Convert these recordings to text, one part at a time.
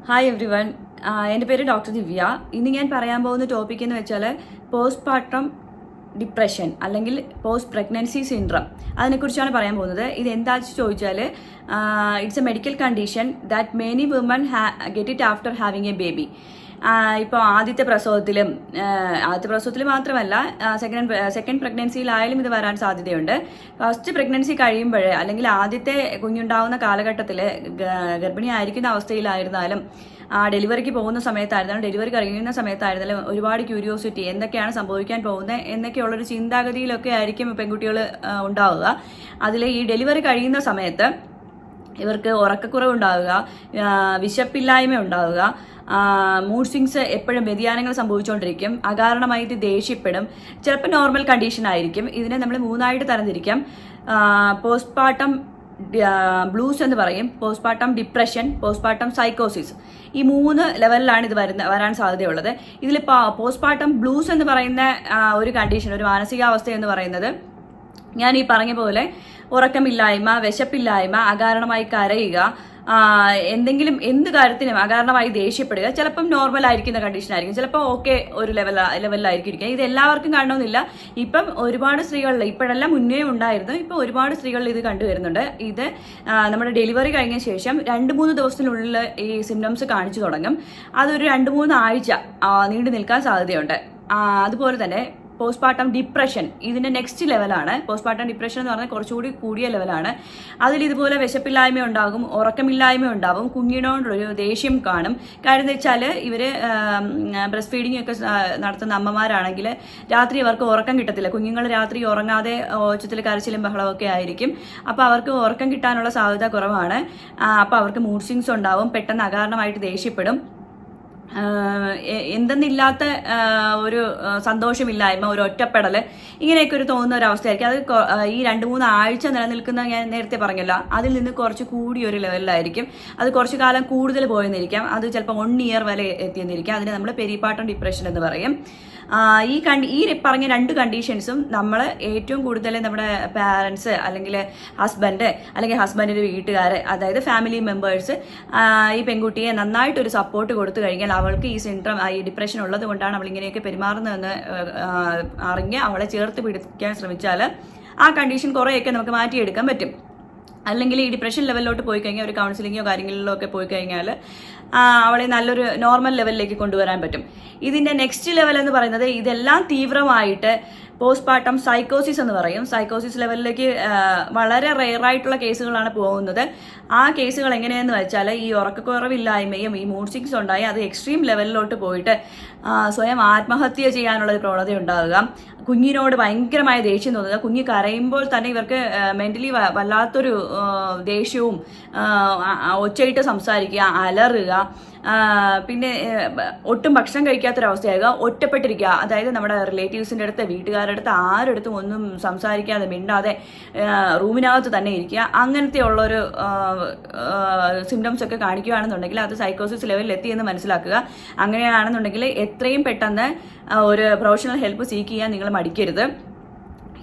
Hi every one. എൻ്റെ പേര് doctor ദിവ്യ. ഇന്ന് ഞാൻ പറയാൻ പോകുന്ന ടോപ്പിക് എന്ന് വെച്ചാൽ പോസ്റ്റ്പാർട്ടം ഡിപ്രഷൻ അല്ലെങ്കിൽ പോസ്റ്റ് പ്രഗ്നൻസി സിൻഡ്രം, അതിനെക്കുറിച്ചാണ് പറയാൻ പോകുന്നത്. ഇത് എന്താണെന്ന് ചോദിച്ചാൽ it's A medical condition that many woman get it after having A baby. ഇപ്പോൾ ആദ്യത്തെ പ്രസവത്തിൽ മാത്രമല്ല, സെക്കൻഡ് പ്രഗ്നൻസിയിലായാലും ഇത് വരാൻ സാധ്യതയുണ്ട്. ഫസ്റ്റ് പ്രഗ്നൻസി കഴിയുമ്പോൾ അല്ലെങ്കിൽ ആദ്യത്തെ കുഞ്ഞുണ്ടാവുന്ന കാലഘട്ടത്തിൽ ഗർഭിണി ആയിരിക്കുന്ന അവസ്ഥയിലായിരുന്നാലും ഡെലിവറിക്ക് പോകുന്ന സമയത്തായിരുന്നാലും ഡെലിവറി കഴിയുന്ന സമയത്തായിരുന്നാലും ഒരുപാട് ക്യൂരിയോസിറ്റി, എന്തൊക്കെയാണ് സംഭവിക്കാൻ പോകുന്നത് എന്നൊക്കെയുള്ളൊരു ചിന്താഗതിയിലൊക്കെ ആയിരിക്കും പെൺകുട്ടികൾ ഉണ്ടാവുക. അതിൽ ഈ ഡെലിവറി കഴിയുന്ന സമയത്ത് ഇവർക്ക് ഉറക്കക്കുറവുണ്ടാവുക, വിശപ്പില്ലായ്മ ഉണ്ടാവുക, മൂഡ് സ്വിങ്സ് എപ്പോഴും വ്യതിയാനങ്ങൾ സംഭവിച്ചുകൊണ്ടിരിക്കും, അകാരണമായിട്ട് ദേഷ്യപ്പെടും. ചിലപ്പോൾ നോർമൽ കണ്ടീഷൻ ആയിരിക്കും. ഇതിനെ നമ്മൾ മൂന്നായിട്ട് തരംതിരിക്കാം. പോസ്റ്റ്പാർട്ടം ബ്ലൂസ് എന്ന് പറയും, പോസ്റ്റ്പാർട്ടം ഡിപ്രഷൻ, പോസ്റ്റ്പാർട്ടം സൈക്കോസിസ്. ഈ 3 ലെവലിലാണ് ഇത് വരാൻ സാധ്യതയുള്ളത്. ഇതിൽ പോസ്റ്റ്പാർട്ടം ബ്ലൂസ് എന്ന് പറയുന്ന ഒരു കണ്ടീഷൻ, ഒരു മാനസികാവസ്ഥ എന്ന് പറയുന്നത് ഞാൻ ഈ പറഞ്ഞ പോലെ ഉറക്കമില്ലായ്മ, വിശപ്പില്ലായ്മ, അകാരണമായി കരയുക, എന്ത് കാര്യത്തിനും അകാരണമായി ദേഷ്യപ്പെടുക. ചിലപ്പം നോർമൽ ആയിരിക്കുന്ന കണ്ടീഷൻ ആയിരിക്കും, ചിലപ്പോൾ ഓക്കെ ഒരു ലെവലിലായിരിക്കും ഇരിക്കുക. ഇത് എല്ലാവർക്കും കാണണമെന്നില്ല. ഇപ്പം ഒരുപാട് സ്ത്രീകളിൽ, ഇപ്പോഴെല്ലാം മുന്നേ ഉണ്ടായിരുന്നു, ഇപ്പം ഒരുപാട് സ്ത്രീകളിൽ ഇത് കണ്ടുവരുന്നുണ്ട്. ഇത് നമ്മുടെ ഡെലിവറി കഴിഞ്ഞ ശേഷം 2-3 ദിവസത്തിനുള്ളിൽ ഈ സിംറ്റംസ് കാണിച്ചു തുടങ്ങും. അതൊരു 2-3 ആഴ്ച നീണ്ടു നിൽക്കാൻ സാധ്യതയുണ്ട്. അതുപോലെ തന്നെ പോസ്റ്റ്പാർട്ടം ഡിപ്രഷൻ ഇതിൻ്റെ നെക്സ്റ്റ് ലെവലാണ്. പോസ്റ്റ്പാർട്ടം ഡിപ്രഷൻ എന്ന് പറഞ്ഞാൽ കുറച്ചുകൂടി കൂടിയ ലെവലാണ്. അതിൽ ഇതുപോലെ വിശപ്പില്ലായ്മ ഉണ്ടാകും, ഉറക്കമില്ലായ്മ ഉണ്ടാകും, കുഞ്ഞിനോടൊരു ദേഷ്യം കാണും. കാര്യം എന്ന് വെച്ചാൽ ഇവർ ബ്രസ്റ്റ് ഫീഡിങ് ഒക്കെ നടത്തുന്ന അമ്മമാരാണെങ്കിൽ രാത്രി അവർക്ക് ഉറക്കം കിട്ടത്തില്ല. കുഞ്ഞുങ്ങൾ രാത്രി ഉറങ്ങാതെ ഒച്ചത്തിൽ കരച്ചിലും ബഹളമൊക്കെ ആയിരിക്കും. അപ്പോൾ അവർക്ക് ഉറക്കം കിട്ടാനുള്ള സാധ്യത കുറവാണ്. അപ്പോൾ അവർക്ക് മൂഡ് സ്വിങ്സ് ഉണ്ടാവും, പെട്ടെന്ന് അകാരണമായിട്ട് ദേഷ്യപ്പെടും, എന്തെന്നില്ലാത്ത ഒരു സന്തോഷമില്ലായ്മ, ഒരു ഒറ്റപ്പെടൽ, ഇങ്ങനെയൊക്കെ ഒരു തോന്നുന്ന ഒരു അവസ്ഥയായിരിക്കും. അത് ഈ 2-3 ആഴ്ച നിലനിൽക്കുന്ന, ഞാൻ നേരത്തെ പറഞ്ഞല്ലോ, അതിൽ നിന്ന് കുറച്ച് കൂടിയൊരു ലെവലിലായിരിക്കും. അത് കുറച്ചു കാലം കൂടുതൽ പോയെന്നിരിക്കാം. അത് ചിലപ്പോൾ 1 ഇയർ വരെ എത്തിയെന്നിരിക്കാം. അതിന് നമ്മൾ പെരിപാർട്ടം ഡിപ്രഷൻ എന്ന് പറയും. ഈ പറഞ്ഞ 2 കണ്ടീഷൻസും നമ്മൾ ഏറ്റവും കൂടുതൽ നമ്മുടെ പാരൻസ് അല്ലെങ്കിൽ ഹസ്ബൻഡ് അല്ലെങ്കിൽ ഹസ്ബൻഡിൻ്റെ വീട്ടുകാർ, അതായത് ഫാമിലി മെമ്പേഴ്സ് ഈ പെൺകുട്ടിയെ നന്നായിട്ടൊരു സപ്പോർട്ട് കൊടുത്തു കഴിഞ്ഞാൽ അവൾക്ക് ഈ സിൻഡ്രം, ഈ ഡിപ്രഷൻ ഉള്ളത് കൊണ്ടാണ് അവൾ ഇങ്ങനെയൊക്കെ പെരുമാറുന്നതെന്ന് അറിഞ്ഞ് അവളെ ചേർത്ത് പിടിക്കാൻ ശ്രമിച്ചാൽ ആ കണ്ടീഷൻ കുറേയൊക്കെ നമുക്ക് മാറ്റിയെടുക്കാൻ പറ്റും. അല്ലെങ്കിൽ ഈ ഡിപ്രഷൻ ലെവലിലോട്ട് പോയി കഴിഞ്ഞാൽ, ഒരു കൗൺസിലിങ്ങോ കാര്യങ്ങളിലോ ഒക്കെ പോയി കഴിഞ്ഞാൽ അവളെ നല്ലൊരു നോർമൽ ലെവലിലേക്ക് കൊണ്ടുവരാൻ പറ്റും. ഇതിൻ്റെ നെക്സ്റ്റ് ലെവൽ എന്ന് പറയുന്നത് ഇതെല്ലാം തീവ്രമായിട്ട് പോസ്റ്റ്പാർട്ടം സൈക്കോസിസ് എന്ന് പറയും. സൈക്കോസിസ് ലെവലിലേക്ക് വളരെ റെയറായിട്ടുള്ള കേസുകളാണ് പോകുന്നത്. ആ കേസുകൾ എങ്ങനെയെന്ന് വെച്ചാൽ ഈ ഉറക്കക്കുറവില്ലായ്മയും ഈ മൂഡ് സ്വിങ്സ് ഉണ്ടായി അത് എക്സ്ട്രീം ലെവലിലോട്ട് പോയിട്ട് സ്വയം ആത്മഹത്യ ചെയ്യാനുള്ള ഒരു പ്രവണത ഉണ്ടാകുക, കുഞ്ഞിനോട് ഭയങ്കരമായ ദേഷ്യം തോന്നുക, കുഞ്ഞ് കരയുമ്പോൾ തന്നെ ഇവർക്ക് മെന്റലി വല്ലാത്തൊരു ദേഷ്യവും, ഒച്ചയിട്ട് സംസാരിക്കുക, അലറുക, പിന്നെ ഒട്ടും ഭക്ഷണം കഴിക്കാത്തൊരവസ്ഥയാകുക, ഒറ്റപ്പെട്ടിരിക്കുക. അതായത് നമ്മുടെ റിലേറ്റീവ്സിൻ്റെ അടുത്ത്, വീട്ടുകാരുടെ അടുത്ത്, ആരുടെ അടുത്തും ഒന്നും സംസാരിക്കാതെ മിണ്ടാതെ റൂമിനകത്ത് തന്നെ ഇരിക്കുക. അങ്ങനത്തെ ഉള്ളൊരു സിംറ്റംസ് ഒക്കെ കാണിക്കുകയാണെന്നുണ്ടെങ്കിൽ അത് സൈക്കോസിസ് ലെവലിൽ എത്തിയെന്ന് മനസ്സിലാക്കുക. അങ്ങനെയാണെന്നുണ്ടെങ്കിൽ എത്രയും പെട്ടെന്ന് ഒരു പ്രൊഫഷണൽ ഹെൽപ്പ് സീക്ക് ചെയ്യാൻ നിങ്ങൾ മടിക്കരുത്.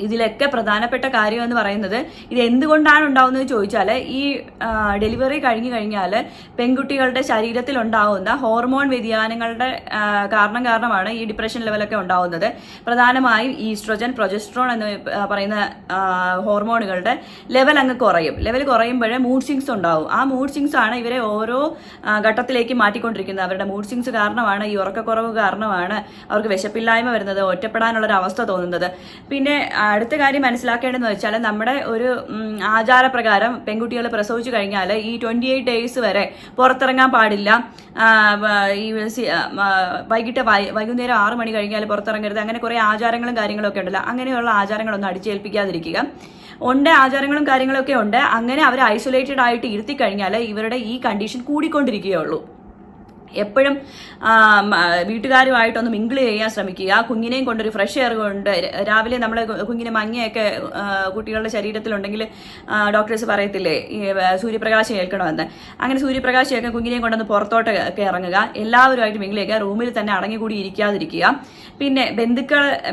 ഇതിലൊക്കെ പ്രധാനപ്പെട്ട കാര്യം എന്ന് പറയുന്നത്, ഇത് എന്തുകൊണ്ടാണ് ഉണ്ടാവുന്നത് ചോദിച്ചാൽ, ഈ ഡെലിവറി കഴിഞ്ഞു കഴിഞ്ഞാൽ പെൺകുട്ടികളുടെ ശരീരത്തിൽ ഉണ്ടാവുന്ന ഹോർമോൺ വ്യതിയാനങ്ങളുടെ കാരണമാണ് ഈ ഡിപ്രഷൻ ലെവലൊക്കെ ഉണ്ടാവുന്നത്. പ്രധാനമായും ഈസ്ട്രോജൻ, പ്രൊജസ്ട്രോൺ എന്ന് പറയുന്ന ഹോർമോണുകളുടെ ലെവൽ അങ്ങ് കുറയും. ലെവൽ കുറയുമ്പോഴേ മൂഡ് സ്വിങ്സ് ഉണ്ടാവും. ആ മൂഡ് സ്വിങ്സ് ആണ് ഇവരെ ഓരോ ഘട്ടത്തിലേക്ക് മാറ്റിക്കൊണ്ടിരിക്കുന്നത്. അവരുടെ മൂഡ് സ്വിങ്സ് കാരണമാണ്, ഈ ഉറക്കക്കുറവ് കാരണമാണ് അവർക്ക് വിശപ്പില്ലായ്മ വരുന്നത്, ഒറ്റപ്പെടാനുള്ളൊരു അവസ്ഥ തോന്നുന്നത്. പിന്നെ അടുത്ത കാര്യം മനസ്സിലാക്കേണ്ടതെന്ന് വെച്ചാൽ, നമ്മുടെ ഒരു ആചാരപ്രകാരം പെൺകുട്ടികൾ പ്രസവിച്ചു കഴിഞ്ഞാൽ ഈ 28 ഡേയ്സ് വരെ പുറത്തിറങ്ങാൻ പാടില്ല. ഈ വൈകുന്നേരം 6 മണി കഴിഞ്ഞാൽ പുറത്തിറങ്ങരുത്. അങ്ങനെ കുറേ ആചാരങ്ങളും കാര്യങ്ങളും ഒക്കെ ഉണ്ടല്ലോ. അങ്ങനെയുള്ള ആചാരങ്ങളൊന്നും അടിച്ചേൽപ്പിക്കാതിരിക്കുക. ആചാരങ്ങളും കാര്യങ്ങളൊക്കെ ഉണ്ട്. അങ്ങനെ അവർ ഐസൊലേറ്റഡ് ആയിട്ട് ഇരുത്തി കഴിഞ്ഞാൽ ഇവരുടെ ഈ കണ്ടീഷൻ കൂടിക്കൊണ്ടിരിക്കുകയുള്ളൂ. എപ്പോഴും വീട്ടുകാരുമായിട്ടൊന്ന് മിങ്കിൾ ചെയ്യാൻ ശ്രമിക്കുക. കുഞ്ഞിനെയും കൊണ്ടൊരു ഫ്രഷ് എയർ കൊണ്ട് രാവിലെ നമ്മൾ കുഞ്ഞിന് മഞ്ഞയൊക്കെ കുട്ടികളുടെ ശരീരത്തിലുണ്ടെങ്കിൽ ഡോക്ടേഴ്സ് പറയത്തില്ലേ ഈ സൂര്യപ്രകാശം ഏൽക്കണമെന്ന്. അങ്ങനെ സൂര്യപ്രകാശം ഏൽക്കാൻ കുഞ്ഞിനെയും കൊണ്ടൊന്ന് പുറത്തോട്ട് ഒക്കെ ഇറങ്ങുക. എല്ലാവരുമായിട്ട് മിങ്കിൾ ചെയ്യുക. റൂമിൽ തന്നെ അടങ്ങിക്കൂടി ഇരിക്കാതിരിക്കുക. പിന്നെ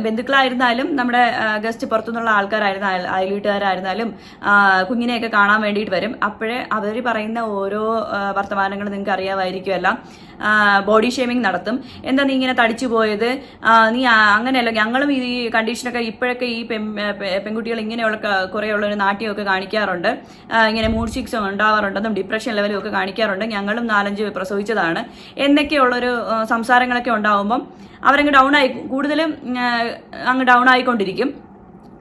ബന്ധുക്കളായിരുന്നാലും നമ്മുടെ ഗസ്റ്റ് പുറത്തുനിന്നുള്ള ആൾക്കാരായിരുന്നാലും അയൽവീട്ടുകാരായിരുന്നാലും കുഞ്ഞിനെയൊക്കെ കാണാൻ വേണ്ടിയിട്ട് വരും. അപ്പോഴേ അവർ പറയുന്ന ഓരോ വർത്തമാനങ്ങളും നിങ്ങൾക്ക് അറിയാമായിരിക്കുമല്ല. ബോഡി ഷേമിങ് നടത്തും. എന്താ നീ ഇങ്ങനെ തടിച്ചു പോയത്, നീ അങ്ങനെയല്ല, ഞങ്ങളും ഈ കണ്ടീഷനൊക്കെ ഇപ്പോഴൊക്കെ ഈ പെൺകുട്ടികൾ ഇങ്ങനെയുള്ള കുറേയുള്ള ഒരു നാട്യമൊക്കെ കാണിക്കാറുണ്ട്, ഇങ്ങനെ മൂഡ് സ്വിങ്സ് ഉണ്ടാവാറുണ്ടെന്നും ഡിപ്രഷൻ ലെവലും ഒക്കെ കാണിക്കാറുണ്ട്, ഞങ്ങളും 4-5 പ്രസവിച്ചതാണ് എന്നൊക്കെയുള്ളൊരു സംസാരങ്ങളൊക്കെ ഉണ്ടാവുമ്പം അവരങ്ങ് കൂടുതലും അങ്ങ് ഡൗൺ ആയിക്കൊണ്ടിരിക്കും.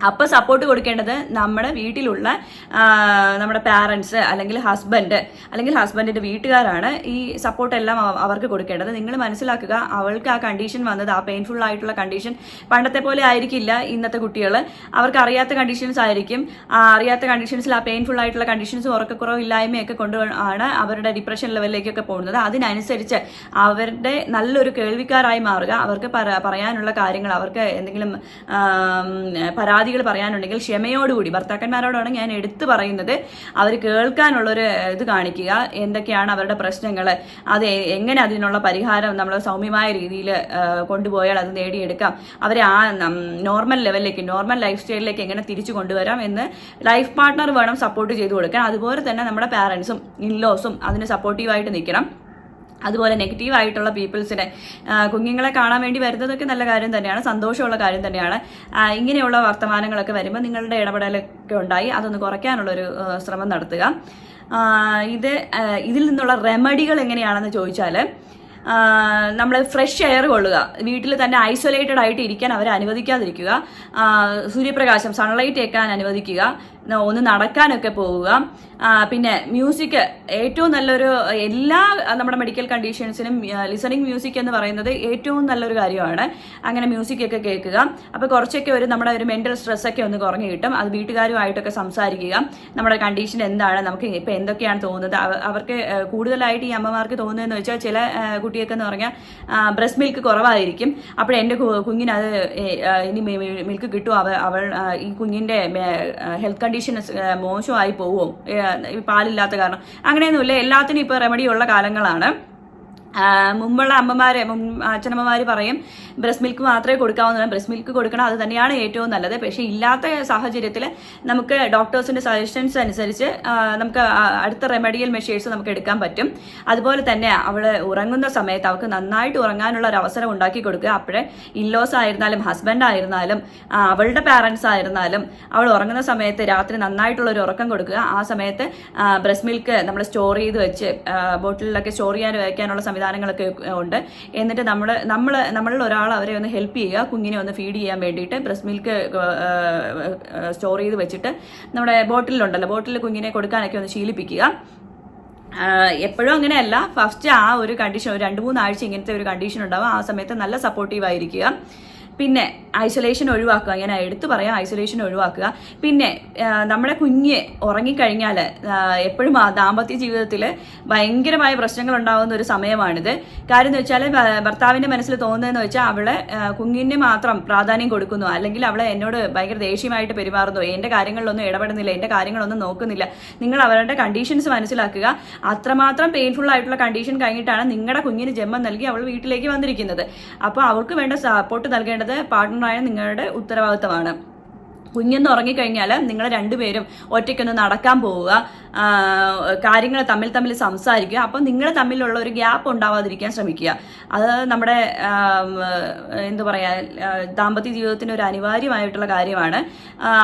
അപ്പോൾ സപ്പോർട്ട് കൊടുക്കേണ്ടത് നമ്മുടെ വീട്ടിലുള്ള നമ്മുടെ പാരൻസ് അല്ലെങ്കിൽ ഹസ്ബൻഡിൻ്റെ വീട്ടുകാരാണ്. ഈ സപ്പോർട്ടെല്ലാം അവർക്ക് കൊടുക്കേണ്ടത്. നിങ്ങൾ മനസ്സിലാക്കുക, അവൾക്ക് ആ കണ്ടീഷൻ വന്നത്, ആ പെയിൻഫുൾ ആയിട്ടുള്ള കണ്ടീഷൻ പണ്ടത്തെ പോലെ ആയിരിക്കില്ല ഇന്നത്തെ കുട്ടികൾ. അവർക്ക് അറിയാത്ത കണ്ടീഷൻസ് ആയിരിക്കും. അറിയാത്ത കണ്ടീഷൻസിൽ ആ പെയിൻഫുൾ ആയിട്ടുള്ള കണ്ടീഷൻസ് ഉറക്കക്കുറവില്ലായ്മയൊക്കെ കൊണ്ട് ആണ് അവരുടെ ഡിപ്രഷൻ ലെവലിലേക്കൊക്കെ പോകുന്നത്. അതിനനുസരിച്ച് അവരുടെ നല്ലൊരു കേൾവിക്കാരായി മാറുക. അവർക്ക് പറയാനുള്ള കാര്യങ്ങൾ, അവർക്ക് എന്തെങ്കിലും പരാതികൾ പറയാനുണ്ടെങ്കിൽ ക്ഷമയോടുകൂടി, ഭർത്താക്കന്മാരോടാണ് ഞാൻ എടുത്തു പറയുന്നത്, അവർ കേൾക്കാനുള്ളൊരു ഇത് കാണിക്കുക. എന്തൊക്കെയാണ് അവരുടെ പ്രശ്നങ്ങൾ, അത് എങ്ങനെ അതിനുള്ള പരിഹാരം നമ്മൾ സൗമ്യമായ രീതിയിൽ കൊണ്ടുപോയാൽ അത് നേടിയെടുക്കാം, അവരെ ആ നോർമൽ ലെവലിലേക്ക്, നോർമൽ ലൈഫ് സ്റ്റൈലിലേക്ക് എങ്ങനെ തിരിച്ചു കൊണ്ടുവരാം എന്ന് ലൈഫ് പാർട്ട്ണർ വേണം സപ്പോർട്ട് ചെയ്തു കൊടുക്കാൻ. അതുപോലെ തന്നെ നമ്മുടെ പാരൻസും ഇൻലോസും അതിന് സപ്പോർട്ടീവായിട്ട് നിൽക്കണം. അതുപോലെ നെഗറ്റീവായിട്ടുള്ള പീപ്പിൾസിനെ, കുഞ്ഞുങ്ങളെ കാണാൻ വേണ്ടി വരുന്നതൊക്കെ നല്ല കാര്യം തന്നെയാണ്, സന്തോഷമുള്ള കാര്യം തന്നെയാണ്. ഇങ്ങനെയുള്ള വർത്തമാനങ്ങളൊക്കെ വരുമ്പോൾ നിങ്ങളുടെ ഇടപെടലൊക്കെ ഉണ്ടായി അതൊന്ന് കുറയ്ക്കാനുള്ളൊരു ശ്രമം നടത്തുക. ഇതിൽ നിന്നുള്ള റെമഡികൾ എങ്ങനെയാണെന്ന് ചോദിച്ചാൽ, നമ്മൾ ഫ്രഷ് എയർ കൊള്ളുക. വീട്ടിൽ തന്നെ ഐസൊലേറ്റഡ് ആയിട്ട് ഇരിക്കാൻ അവരെ അനുവദിക്കാതിരിക്കുക. സൂര്യപ്രകാശം, സൺലൈറ്റ് ഏൽക്കാൻ അനുവദിക്കുക. ഒന്ന് നടക്കാനൊക്കെ പോവുക. പിന്നെ മ്യൂസിക് ഏറ്റവും നല്ലൊരു, എല്ലാ നമ്മുടെ മെഡിക്കൽ കണ്ടീഷൻസിനും ലിസണിങ് മ്യൂസിക് എന്ന് പറയുന്നത് ഏറ്റവും നല്ലൊരു കാര്യമാണ്. അങ്ങനെ മ്യൂസിക് ഒക്കെ കേൾക്കുക. അപ്പോൾ കുറച്ചൊക്കെ നമ്മുടെ ഒരു മെൻ്റൽ സ്ട്രെസ്സൊക്കെ ഒന്ന് കുറഞ്ഞു കിട്ടും. അത് വീട്ടുകാരുമായിട്ടൊക്കെ സംസാരിക്കുക. നമ്മുടെ കണ്ടീഷൻ എന്താണ്, നമുക്ക് ഇപ്പോൾ എന്തൊക്കെയാണ് തോന്നുന്നത്. അവർക്ക് കൂടുതലായിട്ട് ഈ അമ്മമാർക്ക് തോന്നുന്നതെന്ന് വെച്ചാൽ, ചില കുട്ടിയൊക്കെ എന്ന് പറഞ്ഞാൽ ബ്രസ്റ്റ് മിൽക്ക് കുറവായിരിക്കും. അപ്പോഴെൻ്റെ കുഞ്ഞിന് അത് ഇനി മിൽക്ക് കിട്ടുമോ, അവൾ ഈ കുഞ്ഞിൻ്റെ ഹെൽത്ത് കണ്ടീഷൻ മോശമായി പോവും പാലില്ലാത്ത കാരണം. അങ്ങനെയൊന്നുമില്ല. എല്ലാത്തിനും ഇപ്പോൾ റെമഡി ഉള്ള കാലങ്ങളാണ്. മുമ്പുള്ള അച്ഛനമ്മമാർ പറയും ബ്രസ്റ്റ് മിൽക്ക് മാത്രമേ കൊടുക്കാവുന്നതാണ്, ബ്രസ്റ്റ് മിൽക്ക് കൊടുക്കണം, അത് തന്നെയാണ് ഏറ്റവും നല്ലത്. പക്ഷേ ഇല്ലാത്ത സാഹചര്യത്തിൽ നമുക്ക് ഡോക്ടേഴ്സിൻ്റെ സജഷൻസ് അനുസരിച്ച് നമുക്ക് അടുത്ത റെമഡിയൽ മെഷേഴ്സ് നമുക്ക് എടുക്കാൻ പറ്റും. അതുപോലെ തന്നെ അവൾ ഉറങ്ങുന്ന സമയത്ത് അവൾക്ക് നന്നായിട്ട് ഉറങ്ങാനുള്ള ഒരു അവസരം ഉണ്ടാക്കി കൊടുക്കുക. അപ്പോഴേ ഇല്ലോസ് ആയിരുന്നാലും ഹസ്ബൻഡ് ആയിരുന്നാലും അവളുടെ പാരൻസ് ആയിരുന്നാലും അവൾ ഉറങ്ങുന്ന സമയത്ത് രാത്രി നന്നായിട്ടുള്ളൊരു ഉറക്കം കൊടുക്കുക. ആ സമയത്ത് ബ്രസ്റ്റ് മിൽക്ക് നമ്മൾ സ്റ്റോർ ചെയ്ത് വെച്ച് ബോട്ടിലൊക്കെ സ്റ്റോർ വയ്ക്കാനുള്ള സംവിധാനങ്ങളൊക്കെ ഉണ്ട്. എന്നിട്ട് നമ്മളിൽ ഒരാൾ അവരെ ഒന്ന് ഹെൽപ്പ് ചെയ്യുക, കുഞ്ഞിനെ ഒന്ന് ഫീഡ് ചെയ്യാൻ വേണ്ടിയിട്ട്. ബ്രസ്റ്റ് മിൽക്ക് സ്റ്റോർ ചെയ്ത് വെച്ചിട്ട് നമ്മുടെ ബോട്ടിലിൽ കുഞ്ഞിനെ കൊടുക്കാനൊക്കെ ഒന്ന് ശീലിപ്പിക്കുക. എപ്പോഴും അങ്ങനെയല്ല, ഫസ്റ്റ് ആ ഒരു കണ്ടീഷൻ, ഒരു 2-3 ആഴ്ച ഇങ്ങനത്തെ ഒരു കണ്ടീഷൻ ഉണ്ടാവും. ആ സമയത്ത് നല്ല സപ്പോർട്ടീവ് ആയിരിക്കുക. പിന്നെ ഐസൊലേഷൻ ഒഴിവാക്കുക. ഞാൻ എടുത്തു പറയാം, ഐസൊലേഷൻ ഒഴിവാക്കുക. പിന്നെ നമ്മുടെ കുഞ്ഞ് ഉറങ്ങിക്കഴിഞ്ഞാൽ എപ്പോഴും ദാമ്പത്യ ജീവിതത്തിൽ ഭയങ്കരമായ പ്രശ്നങ്ങൾ ഉണ്ടാകുന്ന ഒരു സമയമാണിത്. കാര്യം എന്ന് വെച്ചാൽ, ഭർത്താവിൻ്റെ മനസ്സിൽ തോന്നുന്നതെന്ന് വെച്ചാൽ അവളെ കുഞ്ഞിന് മാത്രം പ്രാധാന്യം കൊടുക്കുന്നു, അല്ലെങ്കിൽ അവളെ എന്നോട് ഭയങ്കര ദേഷ്യമായിട്ട് പെരുമാറുന്നു, എൻ്റെ കാര്യങ്ങളിലൊന്നും ഇടപെടുന്നില്ല, എൻ്റെ കാര്യങ്ങളൊന്നും നോക്കുന്നില്ല. നിങ്ങൾ അവരുടെ കണ്ടീഷൻസ് മനസ്സിലാക്കുക. അത്രമാത്രം പെയിൻഫുൾ ആയിട്ടുള്ള കണ്ടീഷൻ കഴിഞ്ഞിട്ടാണ് നിങ്ങളുടെ കുഞ്ഞിന് ജന്മം നൽകി അവൾ വീട്ടിലേക്ക് വന്നിരിക്കുന്നത്. അപ്പോൾ അവൾക്ക് വേണ്ട സപ്പോർട്ട് നൽകേണ്ടത് പാർട്ട്ണറായ നിങ്ങളുടെ ഉത്തരവാദിത്തമാണ്. കുഞ്ഞൊന്ന് ഉറങ്ങിക്കഴിഞ്ഞാൽ നിങ്ങൾ രണ്ടുപേരും ഒറ്റയ്ക്കൊന്ന് നടക്കാൻ പോവുക, കാര്യങ്ങൾ തമ്മിൽ സംസാരിക്കുക. അപ്പം നിങ്ങൾ തമ്മിലുള്ള ഒരു ഗ്യാപ്പ് ഉണ്ടാവാതിരിക്കാൻ ശ്രമിക്കുക. അത് നമ്മുടെ എന്താ പറയുക, ദാമ്പത്യ ജീവിതത്തിന് ഒരു അനിവാര്യമായിട്ടുള്ള കാര്യമാണ്.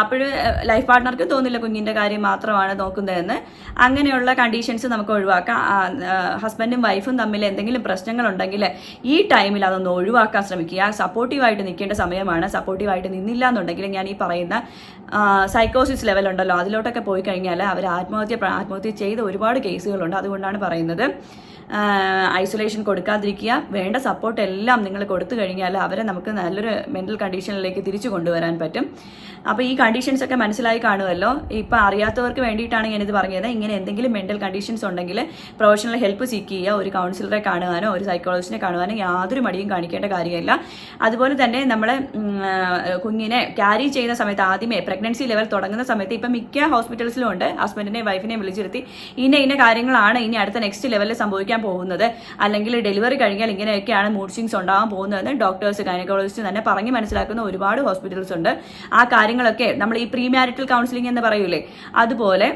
അപ്പോഴും ലൈഫ് പാർട്ട്ണർക്ക് തോന്നില്ല കുഞ്ഞിൻ്റെ കാര്യം മാത്രമാണ് നോക്കുന്നതെന്ന്. അങ്ങനെയുള്ള കണ്ടീഷൻസ് നമുക്ക് ഒഴിവാക്കാം. ഹസ്ബൻഡും വൈഫും തമ്മിൽ എന്തെങ്കിലും പ്രശ്നങ്ങളുണ്ടെങ്കിൽ ഈ ടൈമിൽ അതൊന്ന് ഒഴിവാക്കാൻ ശ്രമിക്കുക. സപ്പോർട്ടീവായിട്ട് നിൽക്കേണ്ട സമയമാണ്. സപ്പോർട്ടീവായിട്ട് നിന്നില്ല എന്നുണ്ടെങ്കിൽ ഞാൻ ഈ പറയുന്ന സൈക്കോസിസ് ലെവലുണ്ടല്ലോ, അതിലോട്ടൊക്കെ പോയി കഴിഞ്ഞാൽ അവർ ആത്മഹത്യ ചെയ്ത ഒരുപാട് കേസുകളുണ്ട്. അതുകൊണ്ടാണ് പറയുന്നത്. ഐസൊലേഷൻ കൊടുക്കാതിരിക്കുക. വേണ്ട സപ്പോർട്ട് എല്ലാം നിങ്ങൾ കൊടുത്തു കഴിഞ്ഞാൽ അവരെ നമുക്ക് നല്ലൊരു മെൻ്റൽ കണ്ടീഷനിലേക്ക് തിരിച്ചു കൊണ്ടുവരാൻ പറ്റും. അപ്പോൾ ഈ കണ്ടീഷൻസ് ഒക്കെ മനസ്സിലായി കാണുമല്ലോ. ഇപ്പം അറിയാത്തവർക്ക് വേണ്ടിയിട്ടാണ് ഞാനിത് പറഞ്ഞത്. ഇങ്ങനെ എന്തെങ്കിലും മെൻ്റൽ കണ്ടീഷൻസ് ഉണ്ടെങ്കിൽ പ്രൊഫഷണൽ ഹെൽപ്പ് സീക്ക് ചെയ്യുക. ഒരു കൗൺസിലറെ കാണുവാനോ ഒരു സൈക്കോളജിസ്റ്റിനെ കാണുവാനോ യാതൊരു മടിയും കാണിക്കേണ്ട കാര്യമില്ല. അതുപോലെ തന്നെ നമ്മളെ കുഞ്ഞിനെ ക്യാരി ചെയ്യുന്ന സമയത്ത് ആദ്യമേ പ്രഗ്നൻസി ലെവൽ തുടങ്ങുന്ന സമയത്ത് ഇപ്പം മിക്ക ഹോസ്പിറ്റൽസിലും ഉണ്ട്, ഹസ്ബൻഡിനെയും വൈഫിനെയും വിളിച്ചിരുത്തി ഇന്ന കാര്യങ്ങളാണ് ഇനി അടുത്ത നെക്സ്റ്റ് ലെവലിൽ സംഭവിക്കാൻ പോകുന്നത്, അല്ലെങ്കിൽ ഡെലിവറി കഴിഞ്ഞാൽ ഇങ്ങനെയൊക്കെയാണ് മൂഡ് സ്വിങ്സ് ഉണ്ടാകാൻ പോകുന്നതെന്ന് ഡോക്ടേഴ്സ് ഗൈനക്കോളജിസ്റ്റ് തന്നെ പറഞ്ഞ് മനസ്സിലാക്കുന്ന ഒരുപാട് ഹോസ്പിറ്റൽസ് ഉണ്ട്. ആ കാര്യങ്ങളൊക്കെ നമ്മൾ ഈ പ്രീ മാരിറ്റൽ കൗൺസിലിംഗ് എന്ന് പറയൂലേ, അതുപോലെ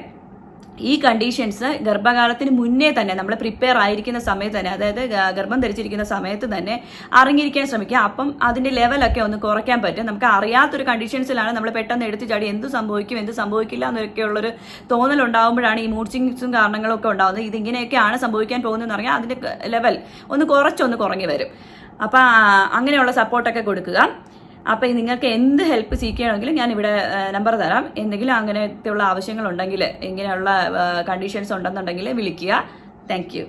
ഈ കണ്ടീഷൻസ് ഗർഭകാലത്തിന് മുന്നേ തന്നെ നമ്മൾ പ്രിപ്പയർ ആയിരിക്കുന്ന സമയത്ത് തന്നെ, അതായത് ഗർഭം ധരിച്ചിരിക്കുന്ന സമയത്ത് തന്നെ അറിഞ്ഞിരിക്കാൻ ശ്രമിക്കുക. അപ്പം അതിൻ്റെ ലെവലൊക്കെ ഒന്ന് കുറയ്ക്കാൻ പറ്റും. നമുക്ക് അറിയാത്തൊരു കണ്ടീഷൻസിലാണ് നമ്മൾ പെട്ടെന്ന് എടുത്തു ചാടി എന്ത് സംഭവിക്കും എന്ത് സംഭവിക്കില്ല എന്നൊക്കെയുള്ളൊരു തോന്നലുണ്ടാകുമ്പോഴാണ് ഈ മൂഡ് സ്വിങ്സും കാരണങ്ങളൊക്കെ ഉണ്ടാകുന്നത്. ഇതിങ്ങനെയൊക്കെയാണ് സംഭവിക്കാൻ പോകുന്നതെന്ന് പറഞ്ഞാൽ അതിൻ്റെ ലെവൽ ഒന്ന് കുറഞ്ഞു വരും. അപ്പം അങ്ങനെയുള്ള സപ്പോർട്ടൊക്കെ കൊടുക്കുക. അപ്പോൾ നിങ്ങൾക്ക് എന്ത് ഹെൽപ്പ് സീക്കുകയാണെങ്കിലും ഞാൻ ഇവിടെ നമ്പർ തരാം. എന്തെങ്കിലും അങ്ങനത്തെയുള്ള ആവശ്യങ്ങളുണ്ടെങ്കിൽ, ഇങ്ങനെയുള്ള കണ്ടീഷൻസ് ഉണ്ടെന്നുണ്ടെങ്കിൽ വിളിക്കുക. Thank you.